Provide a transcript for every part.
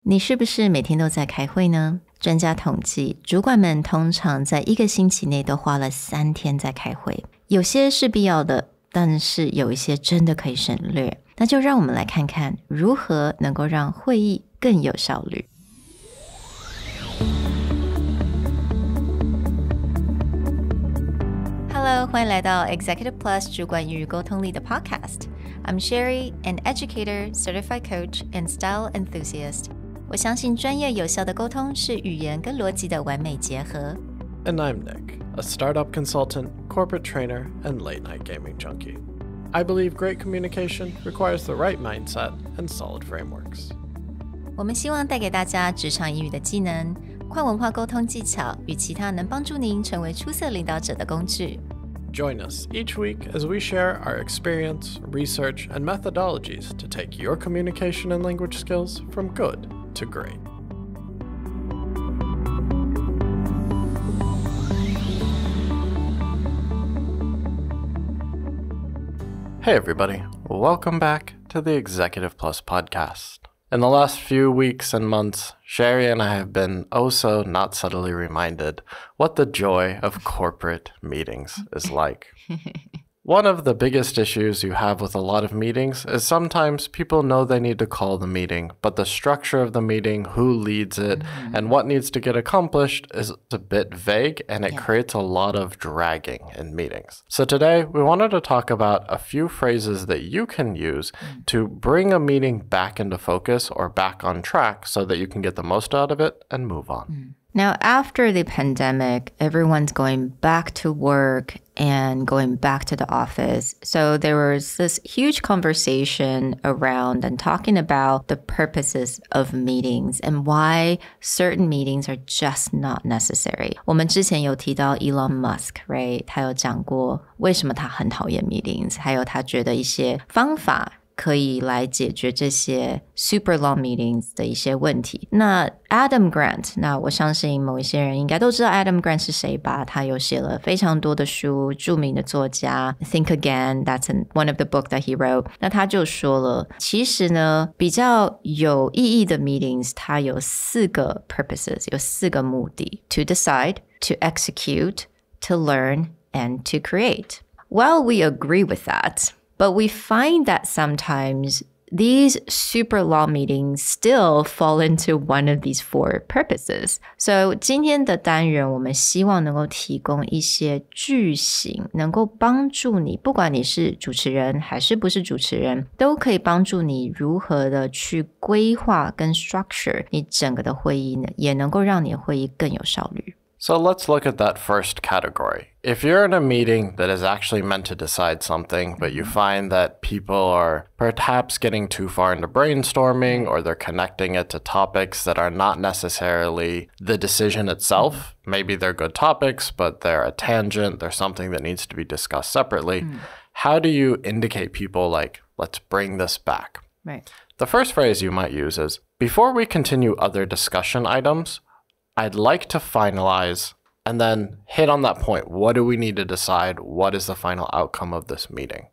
你是不是每天都在开会呢？专家统计，主管们通常在1个星期内都花了3天在开会。有些是必要的，但是有一些真的可以省略。那就让我们来看看如何能够让会议更有效率。Hello， 欢迎来到 Executive Plus 主管与沟通力的 Podcast。I'm Sherry, an educator, certified coach, and style enthusiast. 我相信专业有效的沟通是语言跟逻辑的完美结合。And I'm Nick, a startup consultant, corporate trainer, and late-night gaming junkie. I believe great communication requires the right mindset and solid frameworks. 我们希望带给大家职场英语的技能、跨文化沟通技巧与其他能帮助您成为出色领导者的工具。Join us each week as we share our experience, research, and methodologies to take your communication and language skills from good to great. Hey everybody, welcome back to the Executive Plus podcast. In the last few weeks and months, Sherry and I have been oh so not subtly reminded what the joy of corporate meetings is like. One of the biggest issues you have with a lot of meetings is sometimes people know they need to call the meeting, but the structure of the meeting, who leads it, and what needs to get accomplished is a bit vague, and it creates a lot of dragging in meetings. So today, we wanted to talk about a few phrases that you can use to bring a meeting back into focus or back on track so that you can get the most out of it and move on. Now, after the pandemic, everyone's going back to work and going back to the office. So there was this huge conversation around and talking about the purposes of meetings and why certain meetings are just not necessary. 我们之前有提到 Elon Musk, right? 他有讲过为什么他很讨厌 meetings, 还有他觉得一些方法可以来解决这些 super long meetings 的一些问题。那 Adam Grant， 那我相信某一些人应该都知道 Adam Grant 是谁吧？他有写了非常多的书，著名的作家 Think Again, that's one of the book that he wrote. 那他就说了，其实呢，比较有意义的 meetings， 它有4个 purposes， 有4个目的 ：to decide, to execute, to learn, and to create. Well, we agree with that.But we find that sometimes these super long meetings still fall into one of these 4 purposes. So 今天的单元我们希望能够提供一些句型，能够帮助你，不管你是主持人还是不是主持人，都可以帮助你如何的去规划跟 structure 你整个的会议呢，也能够让你的会议更有效率。So let's look at that first category. If you're in a meeting that is actually meant to decide something, but you find that people are perhaps getting too far into brainstorming or they're connecting it to topics that are not necessarily the decision itself, maybe they're good topics, but they're a tangent, they're something that needs to be discussed separately, how do you indicate people like, let's bring this back? Right. The first phrase you might use is, before we continue other discussion items, I'd like to finalize and then hit on that point. What do we need to decide? What is the final outcome of this meeting?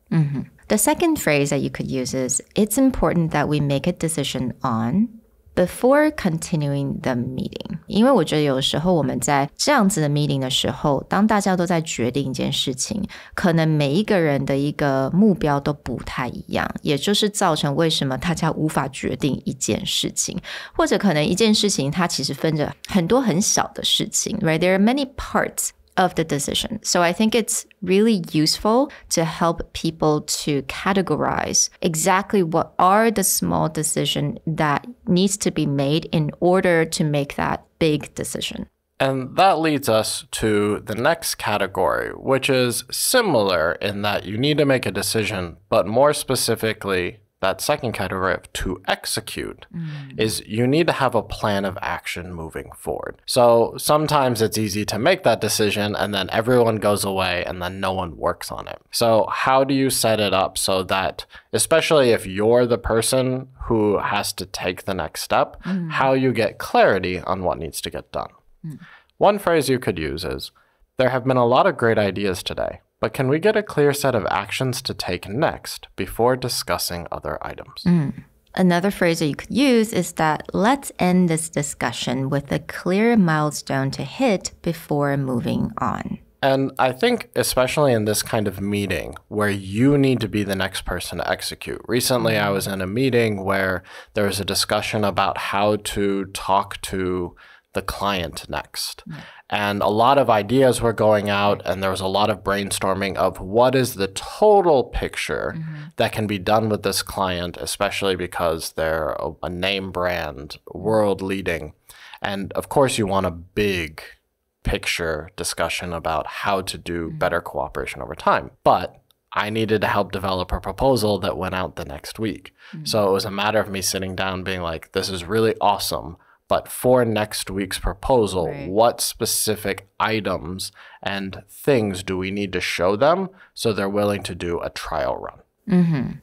The second phrase that you could use is, it's important that we make a decision on before continuing the meeting. 因为我觉得有时候我们在这样子的 meeting 的时候，当大家都在决定一件事情，可能每一个人的一个目标都不太一样，也就是造成为什么大家无法决定一件事情，或者可能一件事情它其实分着很多很小的事情， right? There are many parts of the decision. So I think it's really useful to help people to categorize exactly what are the small decisions that needs to be made in order to make that big decision. And that leads us to the next category, which is similar in that you need to make a decision, but more specifically, that second category of to execute is you need to have a plan of action moving forward. So sometimes it's easy to make that decision and then everyone goes away and then no one works on it. So how do you set it up so that, especially if you're the person who has to take the next step, how you get clarity on what needs to get done? One phrase you could use is, there have been a lot of great ideas today, but can we get a clear set of actions to take next before discussing other items? Another phrase that you could use is that let's end this discussion with a clear milestone to hit before moving on. And I think especially in this kind of meeting where you need to be the next person to execute. Recently, I was in a meeting where there was a discussion about how to talk to the client next. And a lot of ideas were going out, and there was a lot of brainstorming of what is the total picture that can be done with this client, especially because they're a name brand, world leading. And of course, you want a big picture discussion about how to do better cooperation over time. But I needed to help develop a proposal that went out the next week. So it was a matter of me sitting down being like, this is really awesome. But for next week's proposal, what specific items and things do we need to show them so they're willing to do a trial run?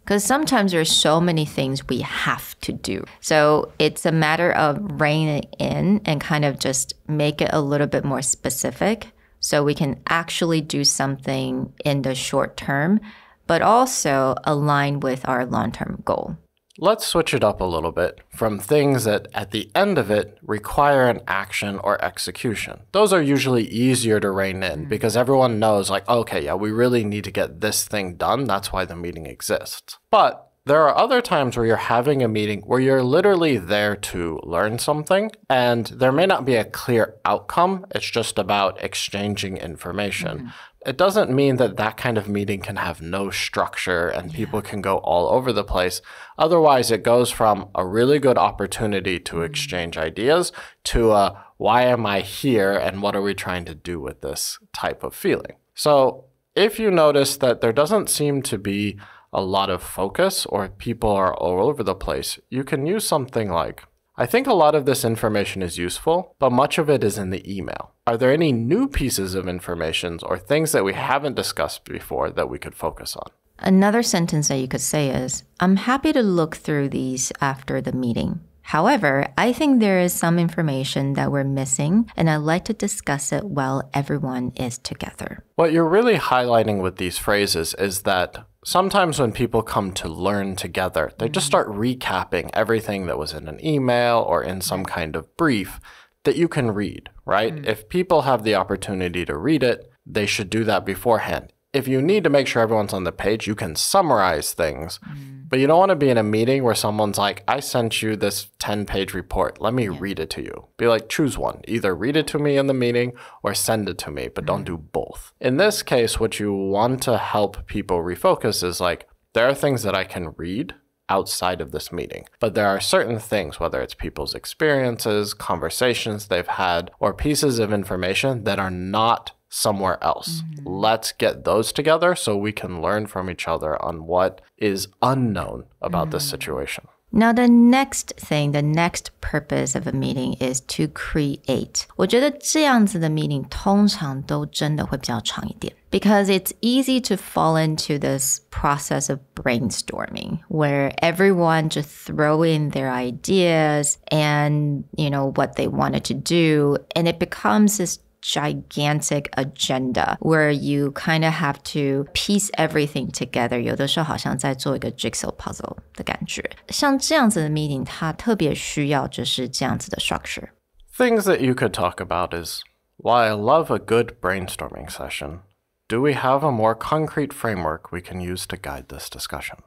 Because sometimes there's so many things we have to do. So it's a matter of reining it in and kind of just make it a little bit more specific so we can actually do something in the short term, but also align with our long-term goal. Let's switch it up a little bit from things that at the end of it require an action or execution. Those are usually easier to rein in because everyone knows like, okay, yeah, we really need to get this thing done. That's why the meeting exists. But there are other times where you're having a meeting where you're literally there to learn something and there may not be a clear outcome. It's just about exchanging information. It doesn't mean that that kind of meeting can have no structure and people can go all over the place. Otherwise, it goes from a really good opportunity to exchange ideas to a why am I here and what are we trying to do with this type of feeling. So if you notice that there doesn't seem to be a lot of focus or people are all over the place, you can use something like, I think a lot of this information is useful, but much of it is in the email. Are there any new pieces of information or things that we haven't discussed before that we could focus on? Another sentence that you could say is, I'm happy to look through these after the meeting. However, I think there is some information that we're missing, and I'd like to discuss it while everyone is together. What you're really highlighting with these phrases is that sometimes when people come to learn together, they just start recapping everything that was in an email or in some kind of brief that you can read, right? If people have the opportunity to read it, they should do that beforehand. If you need to make sure everyone's on the page, you can summarize things. But you don't want to be in a meeting where someone's like, I sent you this 10-page report. Let me read it to you. Be like, choose one. Either read it to me in the meeting or send it to me, but don't do both. In this case, what you want to help people refocus is like, there are things that I can read outside of this meeting. But there are certain things, whether it's people's experiences, conversations they've had, or pieces of information that are not somewhere else. Let's get those together so we can learn from each other on what is unknown about this situation. Now, the next thing, the next purpose of a meeting is to create. 我觉得这样子的 meeting 通常都真的会比较长一点 because it's easy to fall into this process of brainstorming where everyone just throw in their ideas and, you know, what they wanted to do, and it becomes this gigantic agenda where you kind of have to piece everything together. 有的时候好像在做一个 jigsaw puzzle 的感觉。像这样子的 meeting 它特别需要就是这样子的 structure. Things that you could talk about is, while I love a good brainstorming session, do we have a more concrete framework we can use to guide this discussion?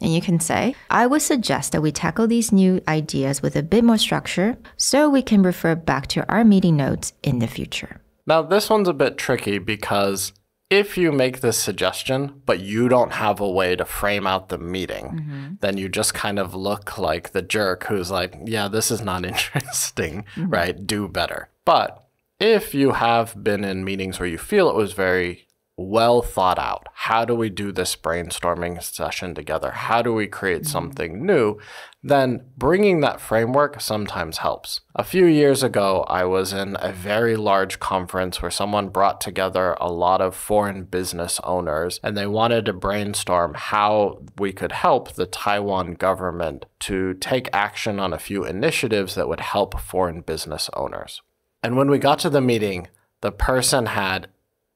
And you can say, I would suggest that we tackle these new ideas with a bit more structure so we can refer back to our meeting notes in the future. Now, this one's a bit tricky because if you make this suggestion, but you don't have a way to frame out the meeting, then you just kind of look like the jerk who's like, yeah, this is not interesting, right? Do better. But if you have been in meetings where you feel it was very well thought out, how do we do this brainstorming session together? How do we create something new? Then bringing that framework sometimes helps. A few years ago, I was in a very large conference where someone brought together a lot of foreign business owners, and they wanted to brainstorm how we could help the Taiwan government to take action on a few initiatives that would help foreign business owners. And when we got to the meeting, the person had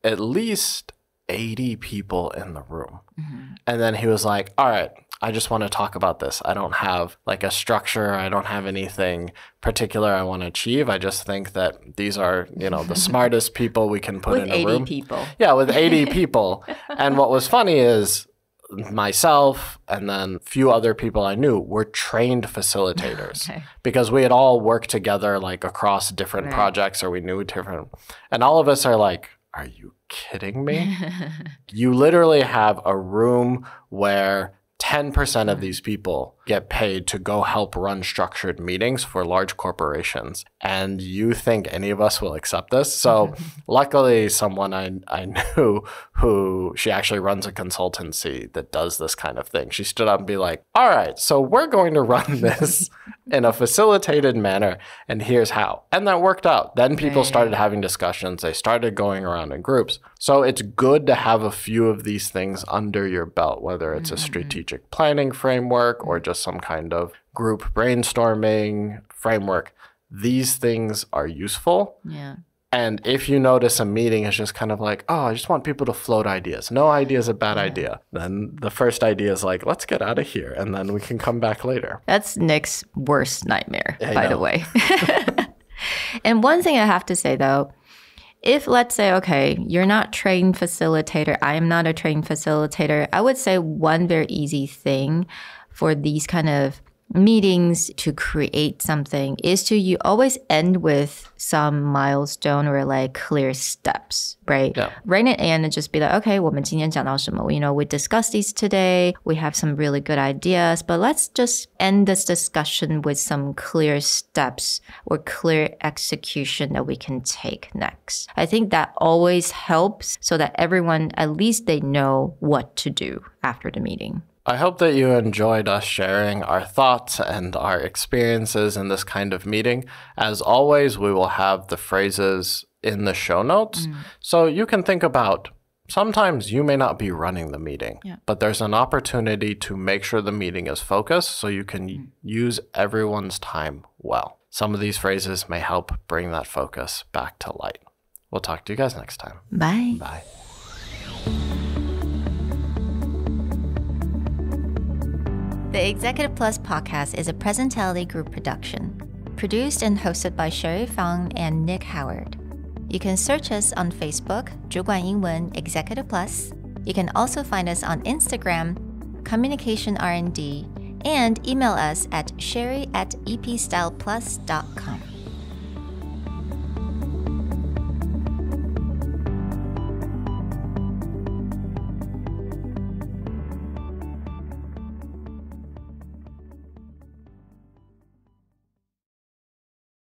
at least 80 people in the room. And then he was like, all right, I just want to talk about this. I don't have like a structure. I don't have anything particular I want to achieve. I just think that these are, the smartest people we can put in a room. With 80 people. Yeah, with 80 people. And what was funny is myself and then a few other people I knew were trained facilitators because we had all worked together like across different projects, or we knew different. And all of us are like, are you kidding me? You literally have a room where 10% of these people get paid to go help run structured meetings for large corporations. And you think any of us will accept this? So luckily, someone I knew who, she actually runs a consultancy that does this kind of thing. She stood up and be like, all right, so we're going to run this in a facilitated manner, and here's how. And that worked out. Then people started having discussions. They started going around in groups. So it's good to have a few of these things under your belt, whether it's a strategic planning framework or just some kind of group brainstorming framework. These things are useful. Yeah. And if you notice a meeting is just kind of like, oh, I just want people to float ideas. No idea is a bad idea. Then the first idea is like, let's get out of here. And then we can come back later. That's Nick's worst nightmare, by the way. And one thing I have to say, though, if let's say, okay, you're not trained facilitator, I am not a trained facilitator, I would say one very easy thing for these kind of meetings to create something is to you always end with some milestone or like clear steps, right? Yeah. Write it in and just be like, okay, 我们今天讲到什么? We discussed these today. We have some really good ideas, but let's just end this discussion with some clear steps or clear execution that we can take next. I think that always helps so that everyone, at least they know what to do after the meeting. I hope that you enjoyed us sharing our thoughts and our experiences in this kind of meeting. As always, we will have the phrases in the show notes. So you can think about, sometimes you may not be running the meeting, but there's an opportunity to make sure the meeting is focused so you can use everyone's time well. Some of these phrases may help bring that focus back to light. We'll talk to you guys next time. Bye. Bye. The Executive Plus podcast is a Presentality Group production, produced and hosted by Sherry Fang and Nick Howard. You can search us on Facebook, 主管英文 Executive Plus. You can also find us on Instagram, Communication R&D, and email us at sherry@epstyleplus.com.